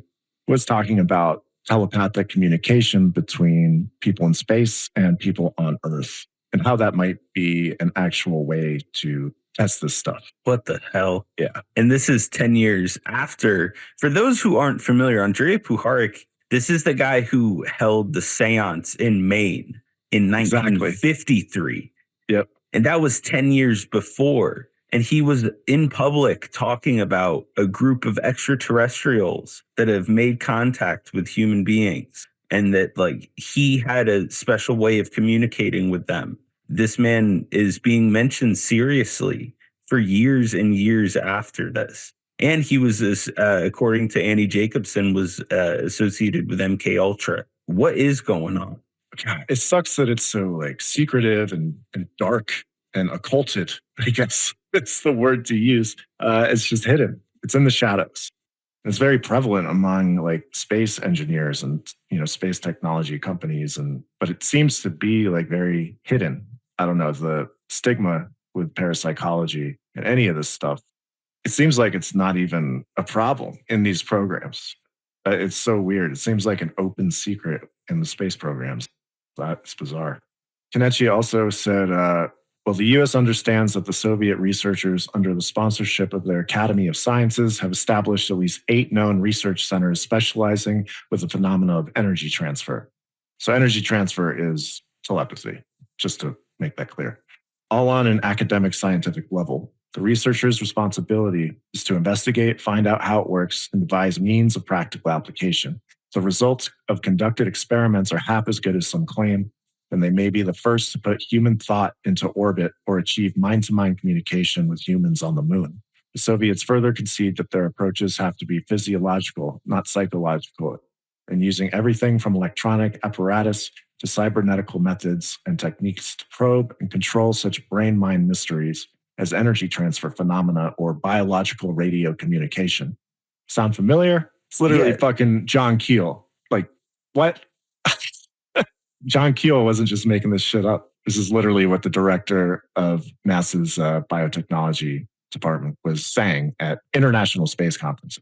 was talking about telepathic communication between people in space and people on Earth and how that might be an actual way to test this stuff. What the hell? Yeah. And this is 10 years after. For those who aren't familiar, Andrea Puharich, this is the guy who held the seance in Maine in 1953. Yep. And that was 10 years before. And he was in public talking about a group of extraterrestrials that have made contact with human beings and that like he had a special way of communicating with them. This man is being mentioned seriously for years and years after this. And he was, according to Annie Jacobson, was associated with MKUltra. What is going on? God, it sucks that it's so like secretive and dark and occulted. I guess it's the word to use. It's just hidden. It's in the shadows. It's very prevalent among like space engineers and space technology companies, but it seems to be like very hidden. I don't know, the stigma with parapsychology and any of this stuff. It seems like it's not even a problem in these programs. It's so weird. It seems like an open secret in the space programs. That's bizarre. Kenichi also said, well, the U.S. understands that the Soviet researchers under the sponsorship of their Academy of Sciences have established at least 8 known research centers specializing with the phenomena of energy transfer. So energy transfer is telepathy, just to make that clear. All on an academic scientific level. The researcher's responsibility is to investigate, find out how it works, and devise means of practical application. The results of conducted experiments are half as good as some claim, and they may be the first to put human thought into orbit or achieve mind-to-mind communication with humans on the moon. The Soviets further concede that their approaches have to be physiological, not psychological, and using everything from electronic apparatus to cybernetical methods and techniques to probe and control such brain-mind mysteries as energy transfer phenomena or biological radio communication. Sound familiar? It's literally fucking John Keel. Like, what? John Keel wasn't just making this shit up. This is literally what the director of NASA's biotechnology department was saying at International Space Conference.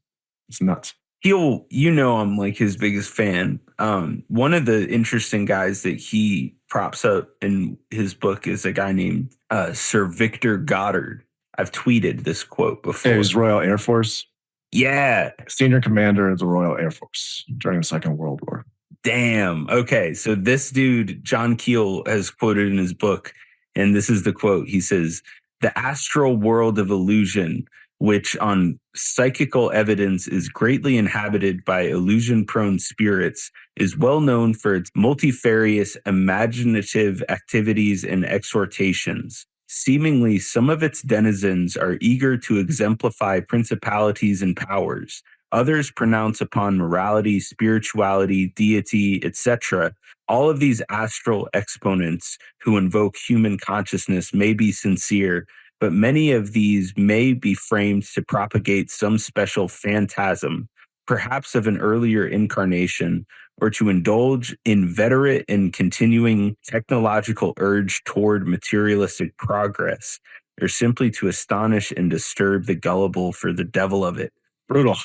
It's nuts. Keel, I'm like his biggest fan. One of the interesting guys that he props up in his book is a guy named Sir Victor Goddard. I've tweeted this quote before. He was Royal Air Force. Yeah. Senior commander of the Royal Air Force during the Second World War. Damn. Okay. So this dude, John Keel, has quoted in his book, and this is the quote. He says, "The astral world of illusion, which on psychical evidence is greatly inhabited by illusion-prone spirits, is well known for its multifarious imaginative activities and exhortations. Seemingly, some of its denizens are eager to exemplify principalities and powers. Others pronounce upon morality, spirituality, deity, etc. All of these astral exponents who invoke human consciousness may be sincere, but many of these may be framed to propagate some special phantasm, perhaps of an earlier incarnation, or to indulge inveterate and continuing technological urge toward materialistic progress, or simply to astonish and disturb the gullible for the devil of it." Brutal.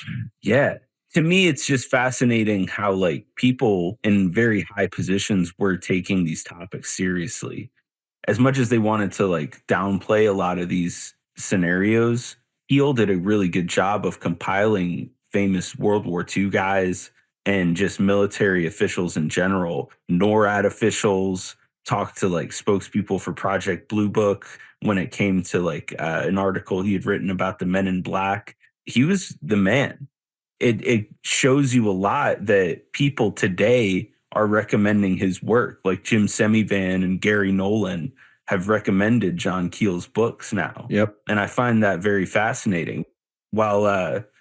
Yeah. To me, it's just fascinating how like people in very high positions were taking these topics seriously. As much as they wanted to like downplay a lot of these scenarios, Keel did a really good job of compiling famous World War II guys and just military officials in general, NORAD officials, talked to like spokespeople for Project Blue Book when it came to like an article he had written about the Men in Black. He was the man. It shows you a lot that people today are recommending his work, like Jim Semivan and Gary Nolan have recommended John Keel's books now. Yep. And I find that very fascinating. While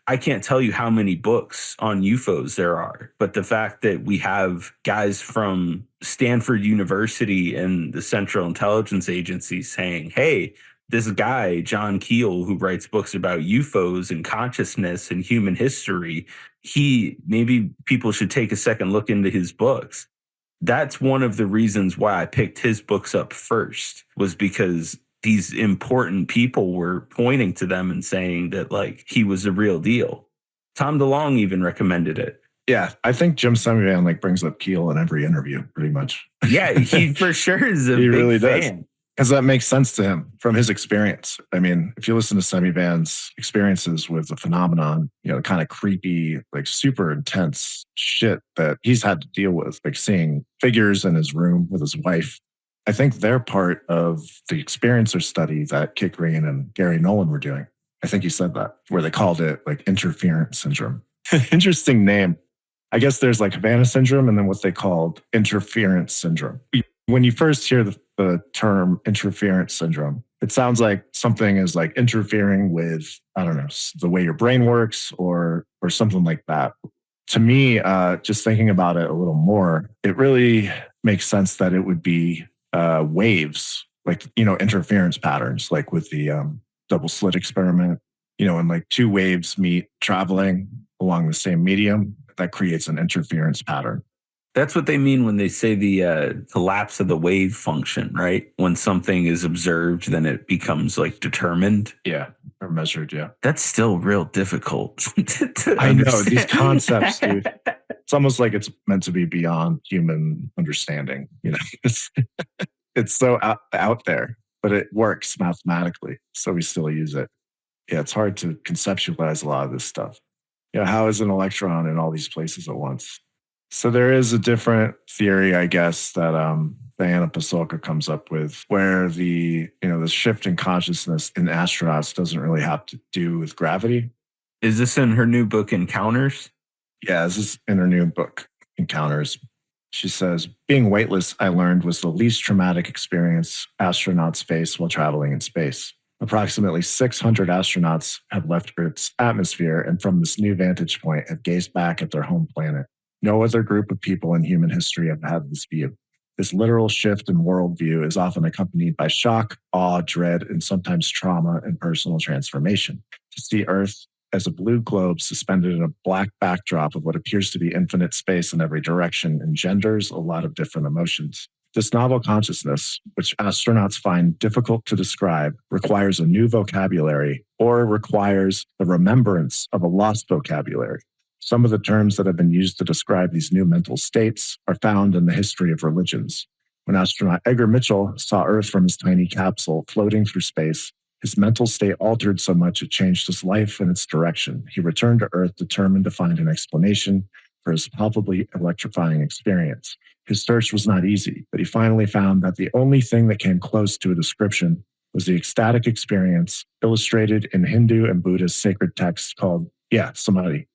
I can't tell you how many books on UFOs there are, but the fact that we have guys from Stanford University and the Central Intelligence Agency saying, hey, this guy, John Keel, who writes books about UFOs and consciousness and human history, maybe people should take a second look into his books. That's one of the reasons why I picked his books up first, was because these important people were pointing to them and saying that like he was a real deal. Tom DeLonge even recommended it. Yeah, I think Jim Semivan like brings up Keel in every interview, pretty much. Yeah, he for sure is a big really fan. Does. Because that makes sense to him from his experience. I mean, if you listen to Semivan's experiences with the phenomenon, the kind of creepy, like super intense shit that he's had to deal with, like seeing figures in his room with his wife, I think they're part of the experiencer study that Kit Green and Gary Nolan were doing. I think he said that, where they called it like interference syndrome. Interesting name. I guess there's like Havana syndrome and then what they called interference syndrome. When you first hear the term interference syndrome, it sounds like something is like interfering with, I don't know, the way your brain works or something like that. To me, just thinking about it a little more, it really makes sense that it would be waves, like, interference patterns, like with the double slit experiment, and like two waves meet traveling along the same medium, that creates an interference pattern. That's what they mean when they say the collapse of the wave function, right? When something is observed, then it becomes like determined. Yeah, or measured, yeah. That's still real difficult to I know, these concepts, dude. It's almost like it's meant to be beyond human understanding. It's so out there, but it works mathematically, so we still use it. Yeah, it's hard to conceptualize a lot of this stuff. How is an electron in all these places at once? So there is a different theory, I guess, that Diana Pasulka comes up with, where the shift in consciousness in astronauts doesn't really have to do with gravity. Is this in her new book, Encounters? Yeah, this is in her new book, Encounters. She says, being weightless, I learned, was the least traumatic experience astronauts face while traveling in space. Approximately 600 astronauts have left Earth's atmosphere and from this new vantage point have gazed back at their home planet. No other group of people in human history have had this view. This literal shift in worldview is often accompanied by shock, awe, dread, and sometimes trauma and personal transformation. To see Earth as a blue globe suspended in a black backdrop of what appears to be infinite space in every direction engenders a lot of different emotions. This novel consciousness, which astronauts find difficult to describe, requires a new vocabulary or requires the remembrance of a lost vocabulary. Some of the terms that have been used to describe these new mental states are found in the history of religions. When astronaut Edgar Mitchell saw Earth from his tiny capsule floating through space, his mental state altered so much it changed his life and its direction. He returned to Earth determined to find an explanation for his palpably electrifying experience. His search was not easy, but he finally found that the only thing that came close to a description was the ecstatic experience illustrated in Hindu and Buddhist sacred texts called, Samadhi.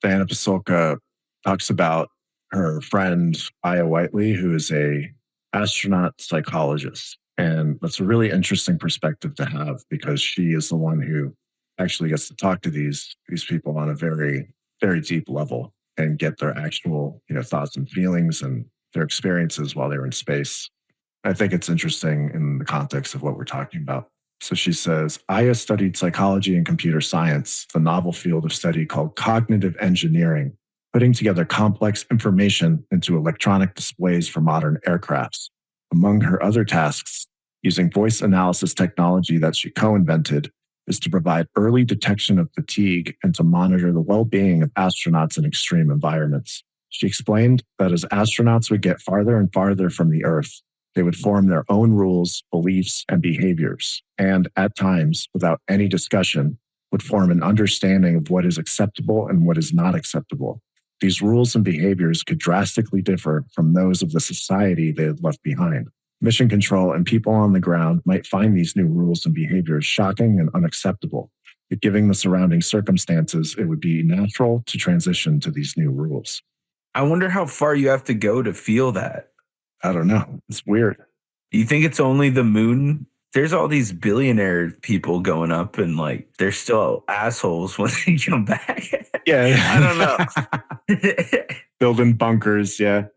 Diana Pasulka talks about her friend Aya Whiteley, who is a astronaut psychologist. And that's a really interesting perspective to have because she is the one who actually gets to talk to these people on a very, very deep level and get their actual, thoughts and feelings and their experiences while they're in space. I think it's interesting in the context of what we're talking about. So she says, Aya studied psychology and computer science, the novel field of study called cognitive engineering, putting together complex information into electronic displays for modern aircrafts. Among her other tasks, using voice analysis technology that she co-invented, is to provide early detection of fatigue and to monitor the well-being of astronauts in extreme environments. She explained that as astronauts would get farther and farther from the Earth, they would form their own rules, beliefs, and behaviors, and at times, without any discussion, would form an understanding of what is acceptable and what is not acceptable. These rules and behaviors could drastically differ from those of the society they had left behind. Mission control and people on the ground might find these new rules and behaviors shocking and unacceptable, but given the surrounding circumstances, it would be natural to transition to these new rules. I wonder how far you have to go to feel that. I don't know. It's weird. You think it's only the moon? There's all these billionaire people going up and like they're still assholes when they come back. Yeah. I don't know. Building bunkers, yeah.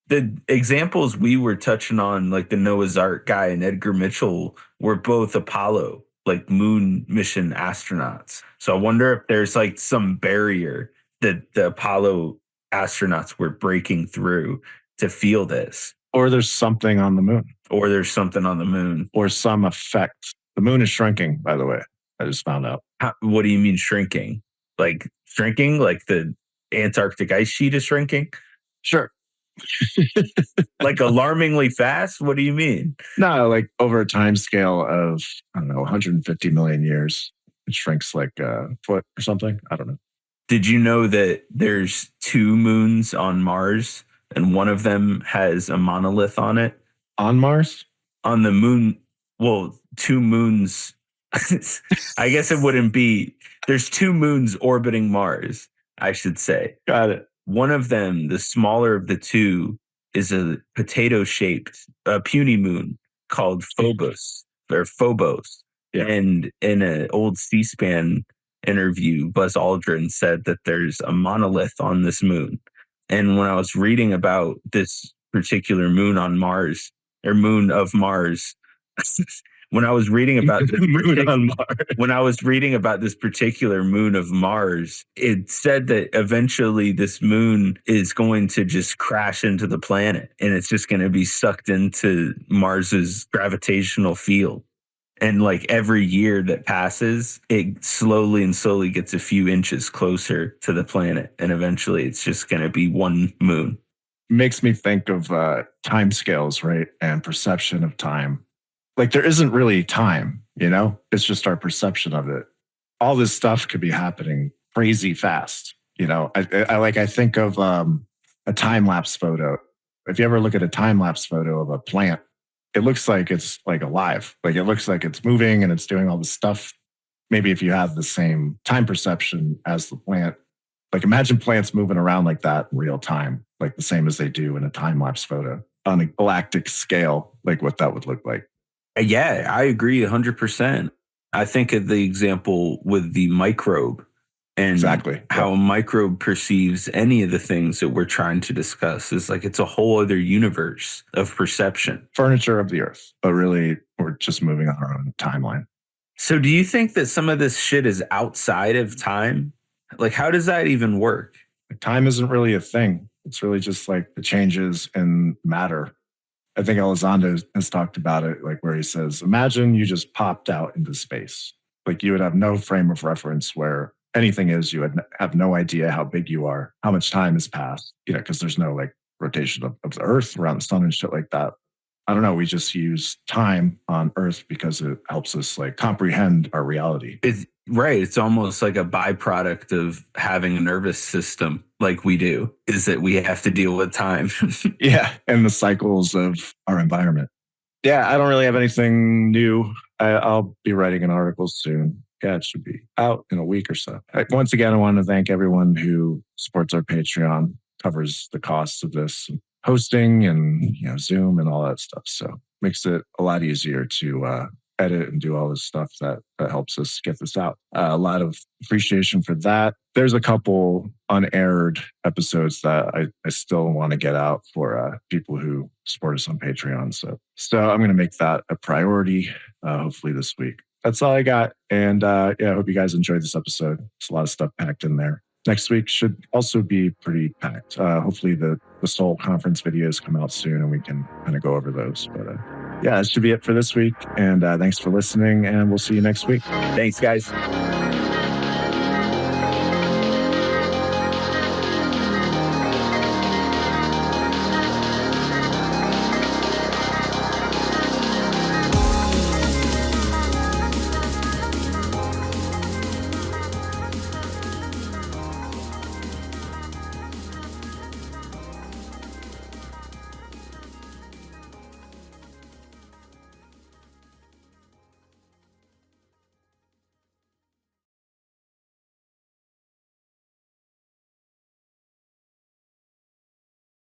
The examples we were touching on, like the Noah's Ark guy and Edgar Mitchell, were both Apollo, like moon mission astronauts. So I wonder if there's like some barrier that the Apollo astronauts were breaking through to feel this. Or there's something on the moon. Or there's something on the moon. Or some effect. The moon is shrinking, by the way. I just found out. What do you mean shrinking? Like shrinking? Like the Antarctic ice sheet is shrinking? Sure. Like alarmingly fast? What do you mean? No, like over a time scale of, 150 million years. It shrinks like a foot or something. I don't know. Did you know that there's 2 moons on Mars and one of them has a monolith on it? On Mars? On the moon, well, 2 moons. I guess it wouldn't be. There's 2 moons orbiting Mars, I should say. Got it. One of them, the smaller of the 2, is a potato-shaped, puny moon called Phobos. Yeah. And in an old C-SPAN interview, Buzz Aldrin said that there's a monolith on this moon. And when I was reading about this particular moon on Mars, or moon of Mars, when I was reading about this moon on Mars. When I was reading about this particular moon of Mars, it said that eventually this moon is going to just crash into the planet and it's just going to be sucked into Mars's gravitational field. And like every year that passes, it slowly and slowly gets a few inches closer to the planet. And eventually it's just going to be one moon. Makes me think of time scales, right? And perception of time. Like there isn't really time, it's just our perception of it. All this stuff could be happening crazy fast. I think of a time-lapse photo. If you ever look at a time-lapse photo of a plant, it looks like it's like alive. Like it looks like it's moving and it's doing all this stuff. Maybe if you have the same time perception as the plant, Like imagine plants moving around like that in real time, like the same as they do in a time-lapse photo on a galactic scale, like what that would look like. Yeah, I agree 100%. I think of the example with the microbe and Exactly. how a microbe perceives any of the things that we're trying to discuss. Is like it's a whole other universe of perception. Furniture of the earth, but really we're just moving on our own timeline. So do you think that some of this shit is outside of time? Like, how does that even work? Time isn't really a thing. It's really just like the changes in matter. I think Elizondo has talked about it, like where he says, imagine you just popped out into space. Like you would have no frame of reference where anything is. You would have no idea how big you are, how much time has passed, because there's no like rotation of the earth around the sun and shit like that. I don't know. We just use time on earth because it helps us like comprehend our reality. It's right. It's almost like a byproduct of having a nervous system like we do, is that we have to deal with time. Yeah. And the cycles of our environment. Yeah. I don't really have anything new. I'll be writing an article soon. Yeah, it should be out in a week or so. Once again, I want to thank everyone who supports our Patreon, covers the costs of this hosting and Zoom and all that stuff. So makes it a lot easier to edit and do all this stuff that helps us get this out. A lot of appreciation for that. There's a couple unaired episodes that I still want to get out for people who support us on Patreon. So I'm going to make that a priority, hopefully this week. That's all I got. And I hope you guys enjoyed this episode. There's a lot of stuff packed in there. Next week should also be pretty packed. Hopefully the Soul conference videos come out soon and we can kind of go over those. But that should be it for this week. And thanks for listening, and we'll see you next week. Thanks, guys.